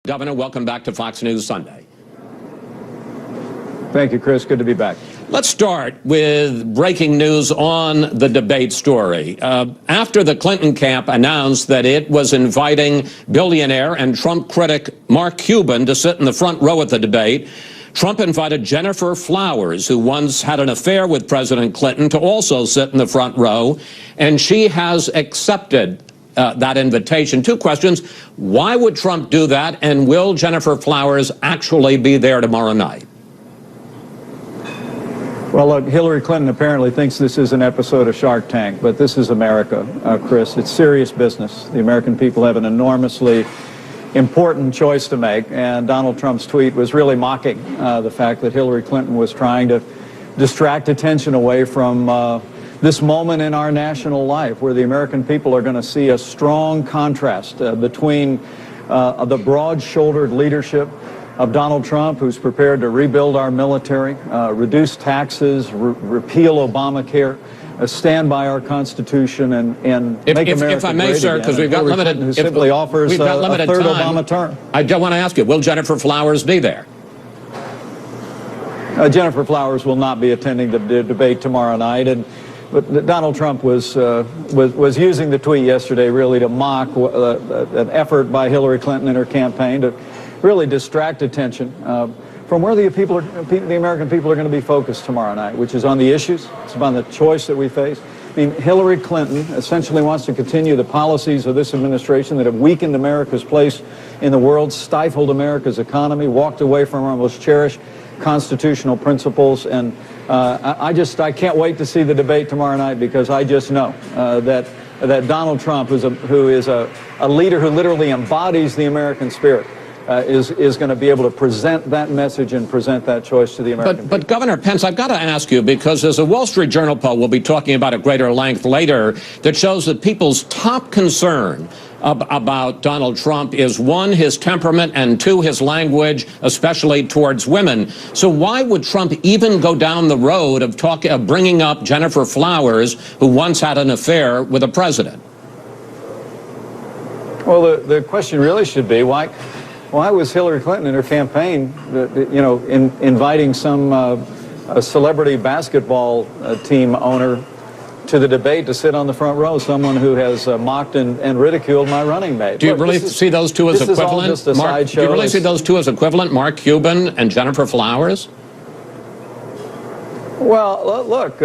Governor, welcome back to Fox News Sunday. Thank you, Chris. Good to be back. Let's start with breaking news on the debate story. After the Clinton camp announced that it was inviting billionaire and Trump critic Mark Cuban to sit in the front row at the debate, Trump invited Jennifer Flowers, who once had an affair with President Clinton, to also sit in the front row, and she has accepted that invitation. Two questions. Why would Trump do that? And will Jennifer Flowers actually be there tomorrow night? Well, look, Hillary Clinton apparently thinks this is an episode of Shark Tank, but this is America, Chris. It's serious business. The American people have an enormously important choice to make, and Donald Trump's tweet was really mocking the fact that Hillary Clinton was trying to distract attention away from this moment in our national life where the American people are going to see a strong contrast between the broad-shouldered leadership of Donald Trump, who's prepared to rebuild our military, reduce taxes, repeal Obamacare, stand by our Constitution, and make America great if I may, sir, because we've got limited who simply offers a third Obama term. I don't want to ask you, will Jennifer Flowers be there? Jennifer Flowers will not be attending the debate tomorrow night, but Donald Trump was using the tweet yesterday really to mock an effort by Hillary Clinton and her campaign to really distract attention from where the American people are going to be focused tomorrow night, which is on the issues. It's about the choice that we face. I mean, Hillary Clinton essentially wants to continue the policies of this administration that have weakened America's place in the world, stifled America's economy, walked away from our most cherished constitutional principles, and I can't wait to see the debate tomorrow night, because I just know that Donald Trump, who is a leader who literally embodies the American spirit, is going to be able to present that message and present that choice to the American people. But Governor Pence, I've got to ask you, because there's a Wall Street Journal poll we'll be talking about at greater length later that shows that people's top concern about Donald Trump is, one, his temperament, and two, his language, especially towards women. So why would Trump even go down the road of bringing up Jennifer Flowers, who once had an affair with a president? Well, the question really should be, why was Hillary Clinton in her campaign, inviting some celebrity basketball team owner to the debate to sit on the front row, someone who has mocked and ridiculed my running mate? Do you really see those two as equivalent? Do you really see those two as equivalent, Mark Cuban and Jennifer Flowers? Well, look,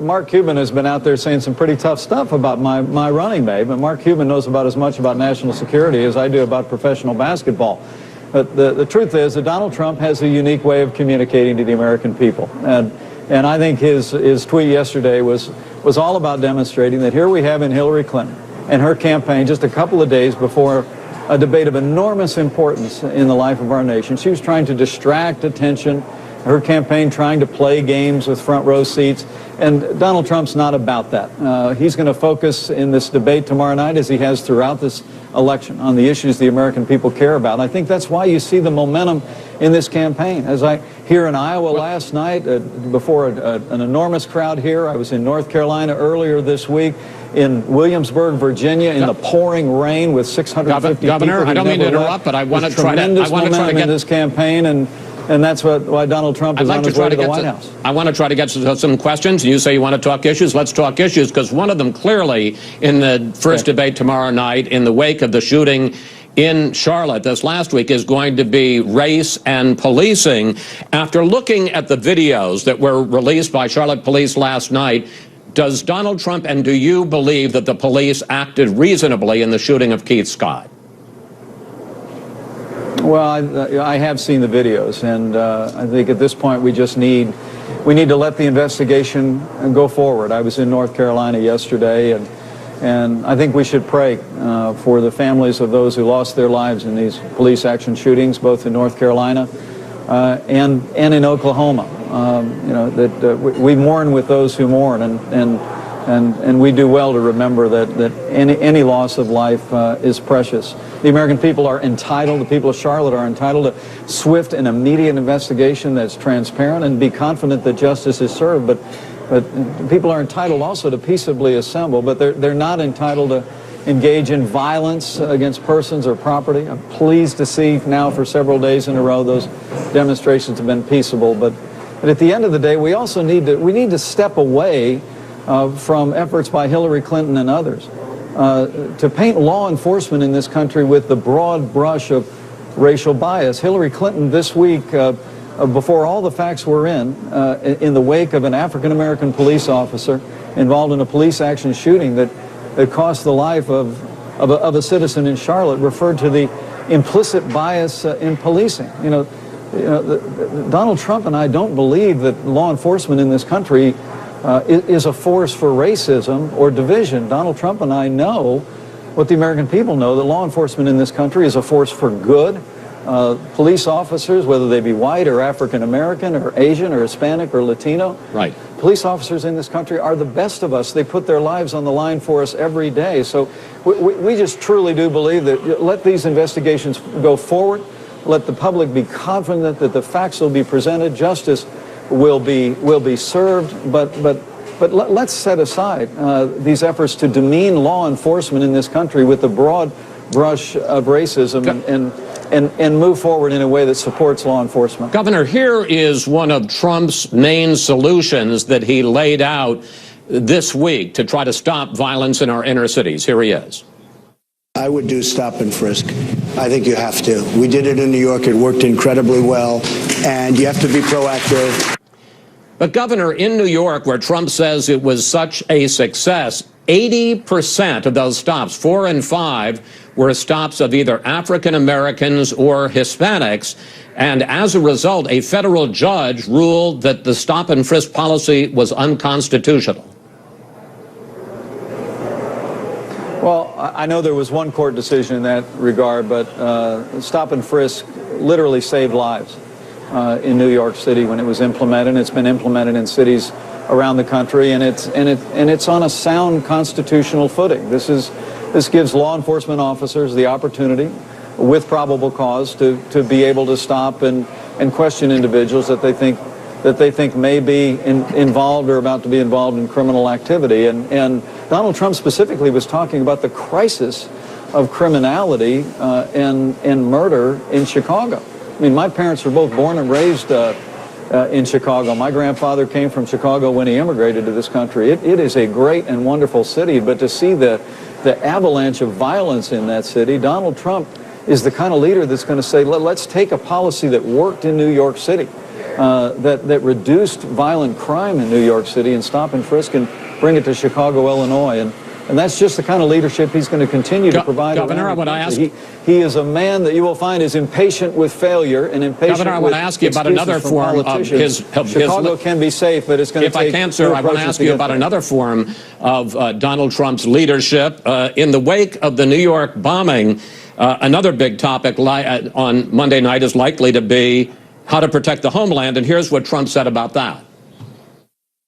Mark Cuban has been out there saying some pretty tough stuff about my running mate, but Mark Cuban knows about as much about national security as I do about professional basketball. But the truth is that Donald Trump has a unique way of communicating to the American people. And I think his tweet yesterday was all about demonstrating that here we have in Hillary Clinton and her campaign just a couple of days before a debate of enormous importance in the life of our nation. She was trying to distract attention, her campaign trying to play games with front row seats, and Donald Trump's not about that. He's going to focus in this debate tomorrow night, as he has throughout this election, on the issues the American people care about. And I think that's why you see the momentum in this campaign. As I here in Iowa last night, before an enormous crowd here, I was in North Carolina earlier this week, in Williamsburg, Virginia, in the pouring rain with 650 Governor, people. I don't mean to interrupt, but I want to try to get this campaign, and that's why Donald Trump is on his way to the White House. I want to try to get to some questions. You say you want to talk issues. Let's talk issues, because one of them clearly in the first debate tomorrow night, in the wake of the shooting in Charlotte this last week, is going to be race and policing. After looking at the videos that were released by Charlotte police last night, does Donald Trump and do you believe that the police acted reasonably in the shooting of Keith Scott? Well, I have seen the videos, and I think at this point we need to let the investigation go forward. I was in North Carolina yesterday, and I think we should pray for the families of those who lost their lives in these police action shootings, both in North Carolina and in Oklahoma. We mourn with those who mourn, and we do well to remember that any loss of life is precious. The American people are entitled, the people of Charlotte are entitled to swift and immediate investigation that's transparent, and be confident that justice is served. But people are entitled also to peaceably assemble, but they're not entitled engage in violence against persons or property. I'm pleased to see now for several days in a row those demonstrations have been peaceable. But at the end of the day, we also need to step away from efforts by Hillary Clinton and others to paint law enforcement in this country with the broad brush of racial bias. Hillary Clinton this week, before all the facts were in the wake of an African-American police officer involved in a police action shooting that cost the life of a citizen in Charlotte, referred to the implicit bias in policing. Donald Trump and I don't believe that law enforcement in this country is a force for racism or division. Donald Trump and I know what the American people know, that law enforcement in this country is a force for good. Police officers, whether they be white or African American or Asian or Hispanic or Latino, right. Police officers in this country are the best of us. They put their lives on the line for us every day. So we just truly do believe that let these investigations go forward. Let the public be confident that the facts will be presented. Justice will be served. But let's set aside these efforts to demean law enforcement in this country with the broad brush of racism and move forward in a way that supports law enforcement. Governor, here is one of Trump's main solutions that he laid out this week to try to stop violence in our inner cities. Here he is. I would do stop and frisk. I think you have to. We did it in New York. It worked incredibly well. And you have to be proactive. But, Governor, in New York, where Trump says it was such a success, 80% of those stops, 4 and 5, were stops of either African Americans or Hispanics. And as a result, a federal judge ruled that the stop and frisk policy was unconstitutional. Well, I know there was one court decision in that regard, but stop and frisk literally saved lives in New York City when it was implemented. It's been implemented in cities around the country, and it's on a sound constitutional footing. This gives law enforcement officers the opportunity, with probable cause, to be able to stop and question individuals that they think may be involved or about to be involved in criminal activity. And Donald Trump specifically was talking about the crisis of criminality and murder in Chicago. I mean, my parents were both born and raised in Chicago. My grandfather came from Chicago when he immigrated to this country. It is a great and wonderful city, but to see the avalanche of violence in that city, Donald Trump is the kind of leader that's going to say, let's take a policy that worked in New York City, that reduced violent crime in New York City, and stop and frisk and bring it to Chicago, Illinois. And that's just the kind of leadership he's going to continue to provide. Governor, I want to ask... He is a man that you will find is impatient with failure and impatient Governor, I want to ask you about another form of his... Chicago can be safe, but it's going to take... If I can, sir, I want to ask you about another form of Donald Trump's leadership. In the wake of the New York bombing, another big topic on Monday night is likely to be how to protect the homeland, and here's what Trump said about that.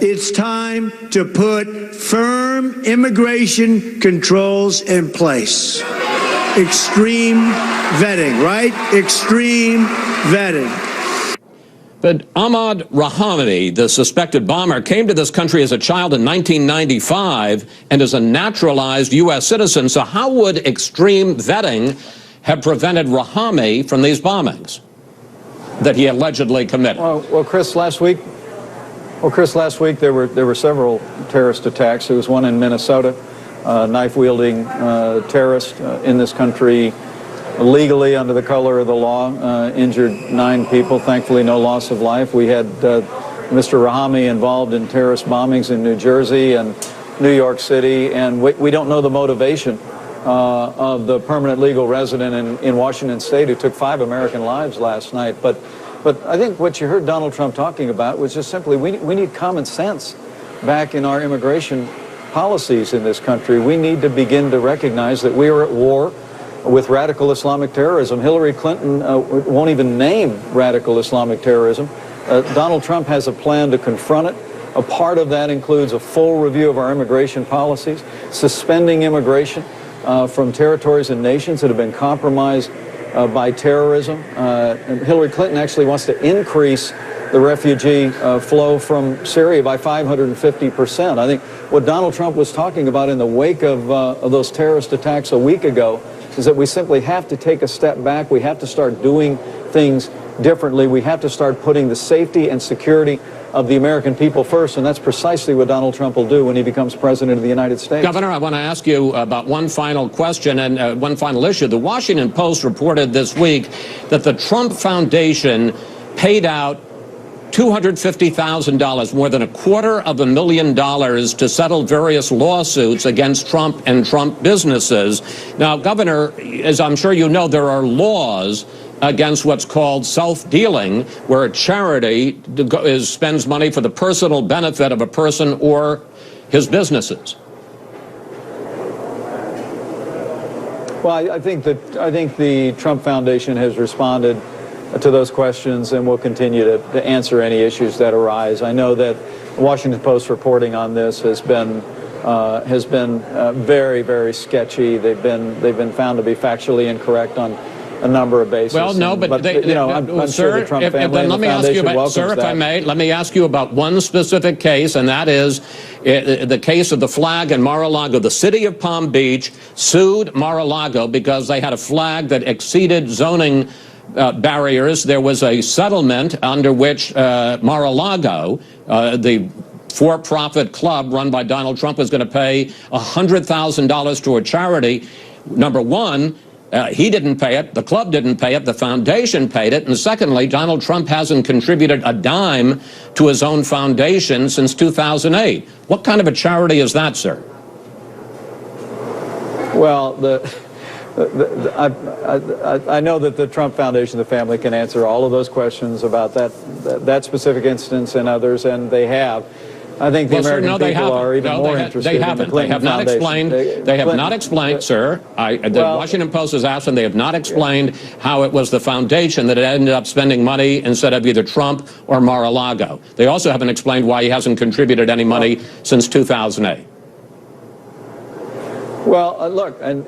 It's time to put firm immigration controls in place. Extreme vetting, right? Extreme vetting. But Ahmad Rahami, the suspected bomber, came to this country as a child in 1995 and is a naturalized U.S. citizen. So how would extreme vetting have prevented Rahami from these bombings that he allegedly committed? Well, Chris, last week there were several terrorist attacks. There was one in Minnesota, knife-wielding terrorist in this country, legally under the color of the law, injured 9 people. Thankfully, no loss of life. We had Mr. Rahami involved in terrorist bombings in New Jersey and New York City, and we don't know the motivation of the permanent legal resident in Washington State who took 5 American lives last night. But I think what you heard Donald Trump talking about was just simply we need common sense back in our immigration policies in this country. We need to begin to recognize that we are at war with radical Islamic terrorism. Hillary Clinton won't even name radical Islamic terrorism. Donald Trump has a plan to confront it. A part of that includes a full review of our immigration policies, suspending immigration from territories and nations that have been compromised by terrorism. And Hillary Clinton actually wants to increase the refugee flow from Syria by 550%. I think what Donald Trump was talking about in the wake of those terrorist attacks a week ago is that we simply have to take a step back. We have to start doing things differently. We have to start putting the safety and security of the American people first, and that's precisely what Donald Trump will do when he becomes president of the United States. Governor, I want to ask you about one final question and one final issue. The Washington Post reported this week that the Trump Foundation paid out $250,000, more than $250,000 to settle various lawsuits against Trump and Trump businesses. Now, Governor, as I'm sure you know, there are laws against what's called self-dealing, where a charity spends money for the personal benefit of a person or his businesses. Well, I think the Trump Foundation has responded to those questions and will continue to answer any issues that arise. I know that the Washington Post reporting on this has been very, very sketchy. They've been found to be factually incorrect on a number of bases. Well, no, but I'm sure the Trump family and the foundation welcomes that. Sir, if I may, let me ask you about one specific case, and that is the case of the flag in Mar-a-Lago. The city of Palm Beach sued Mar-a-Lago because they had a flag that exceeded zoning barriers. There was a settlement under which Mar-a-Lago, the for-profit club run by Donald Trump, was going to pay $100,000 to a charity. Number one, he didn't pay it, the club didn't pay it, the foundation paid it, and secondly, Donald Trump hasn't contributed a dime to his own foundation since 2008. What kind of a charity is that, sir? Well, I know that the Trump Foundation, the family, can answer all of those questions about that specific instance and others, and they have. I think the American people are even more interested in the Clinton Foundation. They have not explained, sir. The Washington Post has asked, and they have not explained how it was the foundation that ended up spending money instead of either Trump or Mar-a-Lago. They also haven't explained why he hasn't contributed any money since 2008. Well, look, and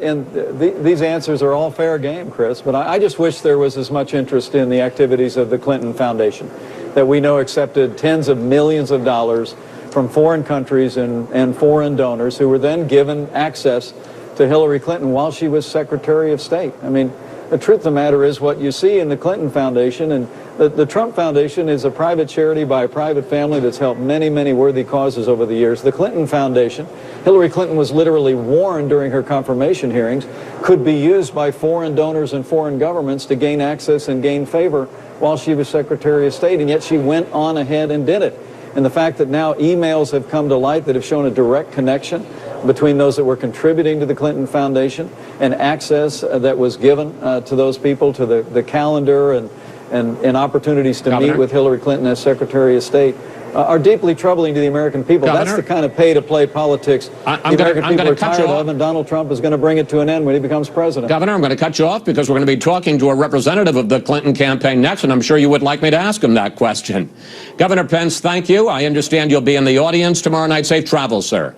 these answers are all fair game, Chris, but I just wish there was as much interest in the activities of the Clinton Foundation, that we know accepted tens of millions of dollars from foreign countries and foreign donors who were then given access to Hillary Clinton while she was Secretary of State. I mean, the truth of the matter is what you see in the Clinton Foundation, and the Trump Foundation is a private charity by a private family that's helped many, many worthy causes over the years. The Clinton Foundation, Hillary Clinton was literally warned during her confirmation hearings, could be used by foreign donors and foreign governments to gain access and gain favor while she was Secretary of State, and yet she went on ahead and did it. And the fact that now emails have come to light that have shown a direct connection between those that were contributing to the Clinton Foundation and access that was given to those people, to the calendar and opportunities to meet with Hillary Clinton as Secretary of State, are deeply troubling to the American people. Governor, that's the kind of pay-to-play politics the American people are tired of, and Donald Trump is going to bring it to an end when he becomes president. Governor, I'm going to cut you off because we're going to be talking to a representative of the Clinton campaign next, and I'm sure you would like me to ask him that question. Governor Pence, thank you. I understand you'll be in the audience tomorrow night. Safe travels, sir.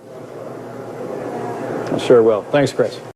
I sure will. Thanks, Chris.